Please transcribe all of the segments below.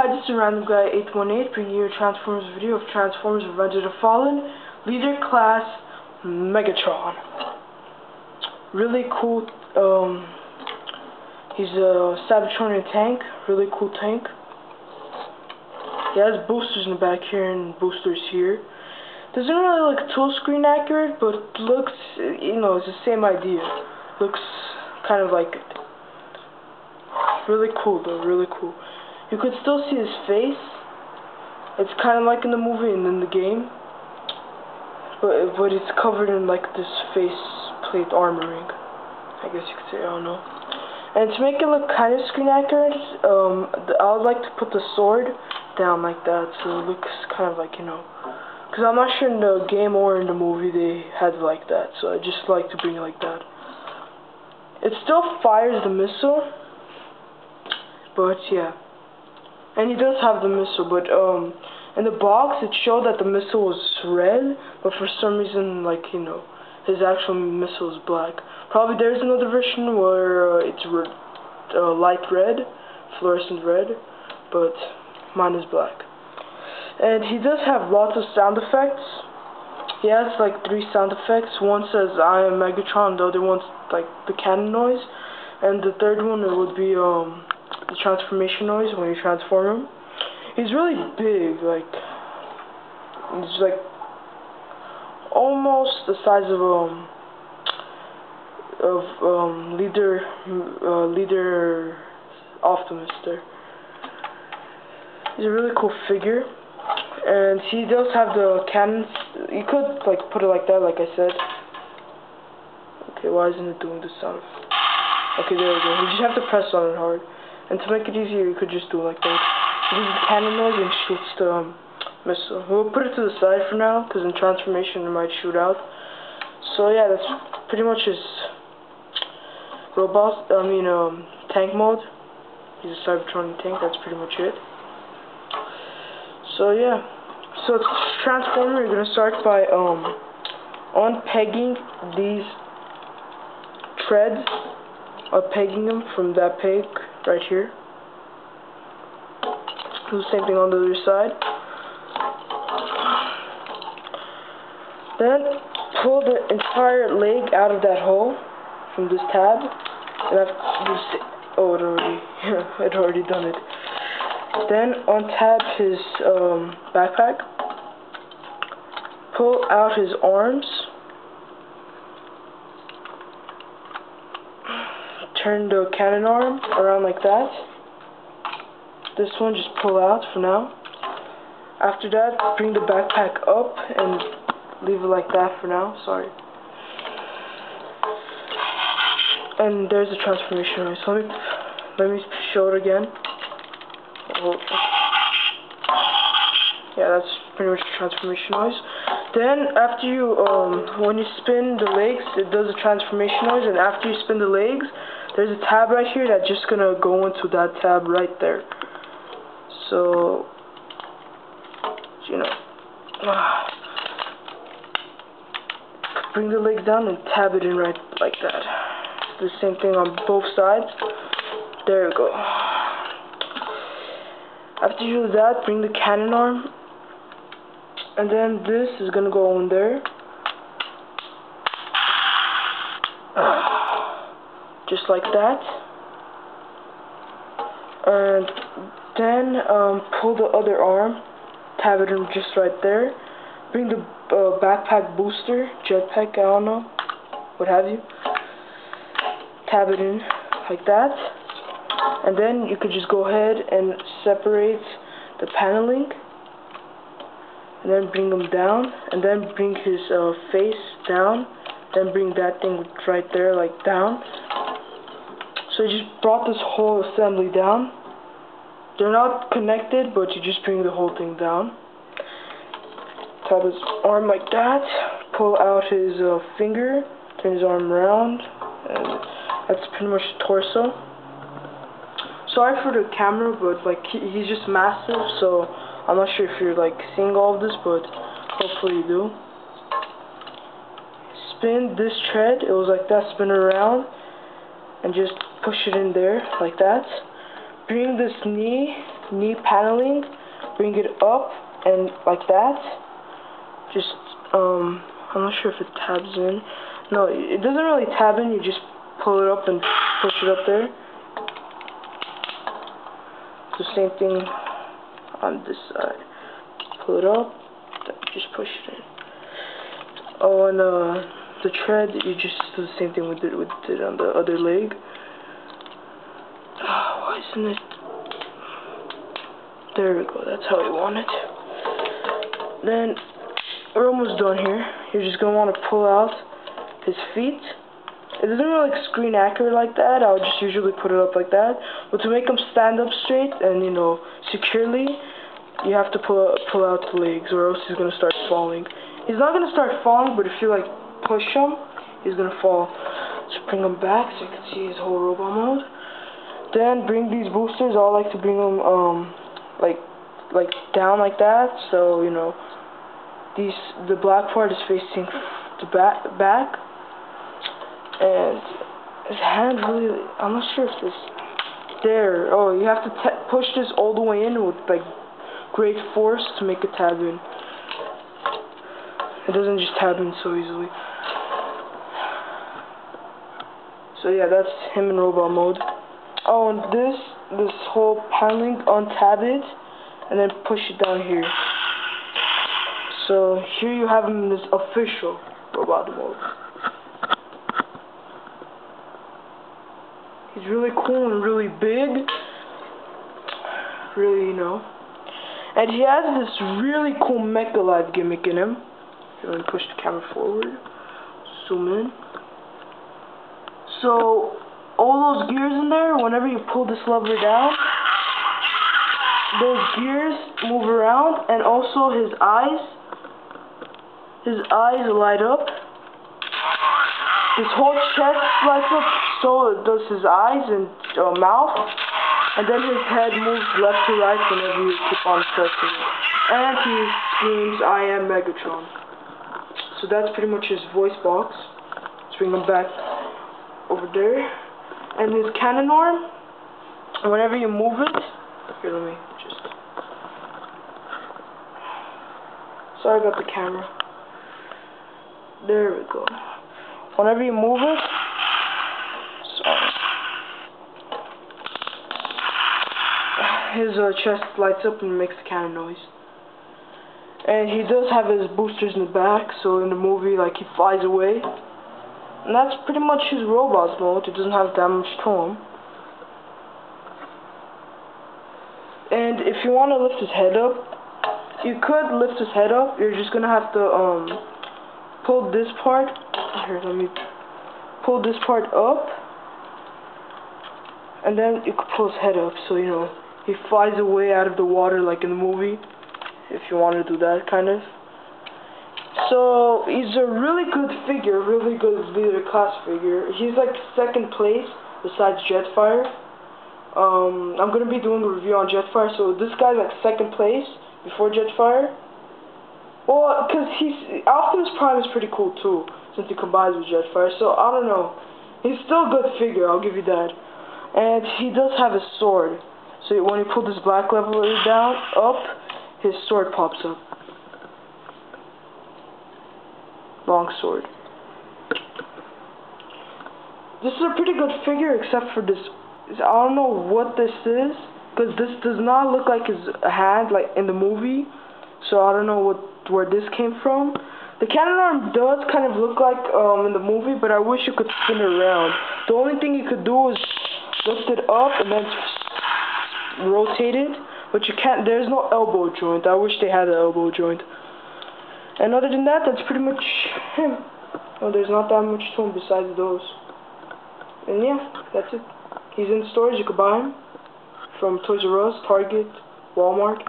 Hi, this is Random Guy 818 bringing you a Transformers video of Transformers Revenge of the Fallen, Leader Class Megatron. Really cool, he's a Cybertronian tank, really cool tank. He has boosters in the back here and boosters here. Doesn't really look tool screen accurate, but looks, you know, it's the same idea. Looks kind of like it. Really cool though, really cool. You could still see his face. It's kind of like in the movie and in the game, but it's covered in like this face plate armoring, I guess you could say. I don't know. And to make it look kind of screen accurate, I would like to put the sword down like that, so it looks kind of like, you know, because I'm not sure in the game or in the movie they had it like that, so I just like to bring it like that. It still fires the missile, but yeah. And he does have the missile, but in the box it showed that the missile was red, but for some reason, like, you know, his actual missile is black. Probably there's another version where it's light red, fluorescent red, but mine is black. And he does have lots of sound effects. He has like 3 sound effects. One says "I am Megatron," the other one's like the cannon noise, and the third one it would be the transformation noise when you transform him. He's really big, like he's like almost the size of leader Optimus there. He's a really cool figure, and he does have the cannons. You could like put it like that, like I said. Okay, why isn't it doing this sound? Okay, there we go. You just have to press on it hard. And to make it easier, you could just do it like that. This is the cannon noise and shoots the missile. We'll put it to the side for now, because in transformation it might shoot out. So yeah, that's pretty much his tank mode. He's a Cybertronian tank, that's pretty much it. So yeah. So to transform, you're gonna start by unpegging these treads, pegging them from that peg right here. Do the same thing on the other side. Then pull the entire leg out of that hole from this tab, and it already done it. Then untab his backpack. Pull out his arms. Turn the cannon arm around like that. This one just pull out for now. After that, bring the backpack up and leave it like that for now. Sorry. And there's the transformation noise. Let me show it again. Yeah, that's pretty much the transformation noise. Then after you, when you spin the legs, it does a transformation noise, and after you spin the legs, there's a tab right here that's just gonna go into that tab right there. So, you know, bring the legs down and tab it in right like that. The same thing on both sides. There we go. After you do that, bring the cannon arm, and then this is gonna go in there. Just like that. And then pull the other arm, tab it in just right there. Bring the backpack booster, jetpack, I don't know, what have you. Tab it in like that. And then you could just go ahead and separate the paneling. And then bring them down. And then bring his face down. Then bring that thing right there, like down. So you just brought this whole assembly down. They're not connected, but you just bring the whole thing down. Tap his arm like that. Pull out his finger. Turn his arm around. And that's pretty much the torso. Sorry for the camera, but like he's just massive, so I'm not sure if you're like seeing all of this, but hopefully you do. Spin this tread. It was like that. Spin it around. And just push it in there like that. Bring this knee knee paneling, bring it up and like that. Just I'm not sure if it tabs in. No, it doesn't really tab in. You just pull it up and push it up there. The same thing on this side. Pull it up, just push it in. Oh, and the tread, you just do the same thing we did on the other leg. Oh, why isn't it? There we go. That's how we want it. Then we're almost done here. You're just gonna want to pull out his feet. It doesn't really like screen accurate like that. I would just usually put it up like that. But to make him stand up straight and, you know, securely, you have to pull out the legs, or else he's gonna start falling. He's not gonna start falling, but if you like push him, he's gonna fall. Just bring him back so you can see his whole robot mode. Then bring these boosters. I like to bring them like down like that, so you know the black part is facing the back. And his hand really, I'm not sure if this, there, oh, you have to push this all the way in with like great force to make it tab in. It doesn't just tab in so easily. So yeah, that's him in robot mode. Oh, and this whole paneling, untab it, and then push it down here. So here you have him in this official robot mode. He's really cool and really big, really, you know. And he has this really cool Mecha-Live gimmick in him. Let me push the camera forward, zoom in. So, all those gears in there, whenever you pull this lever down, those gears move around, and also his eyes light up. His whole chest lights up, so does his eyes and mouth, and then his head moves left to right whenever you keep on pressing it. And he screams, "I am Megatron." So that's pretty much his voice box. Let's bring him back over there. And his cannon arm, whenever you move it, here, let me just, sorry about the camera. There we go. Whenever you move it, sorry, his chest lights up and makes the cannon noise. And he does have his boosters in the back, so in the movie, like, he flies away. And that's pretty much his robot mode. It doesn't have that much to him. And if you want to lift his head up, you could lift his head up. You're just gonna have to pull this part. Here, let me pull this part up, and then you can pull his head up, so you know he flies away out of the water like in the movie. If you want to do that, kind of. So he's a really good figure, really good leader class figure. He's like second place besides Jetfire. I'm gonna be doing a review on Jetfire, so this guy's like second place before Jetfire. Well, cause Optimus Prime is pretty cool too, since he combines with Jetfire. So I don't know. He's still a good figure, I'll give you that. And he does have a sword. So when you pull this black lever down, up, his sword pops up. Long sword. This is a pretty good figure, except for this. I don't know what this is, because this does not look like his hand, like in the movie. So I don't know where this came from. The cannon arm does kind of look like in the movie, but I wish you could spin it around. The only thing you could do is lift it up and then rotate it, but you can't. There's no elbow joint. I wish they had an elbow joint. And other than that, that's pretty much him. Oh, there's not that much to him besides those. And yeah, that's it. He's in stores. You could buy him from Toys R Us, Target, Walmart,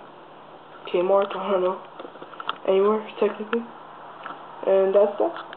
Kmart, I don't know, anywhere technically. And that's that.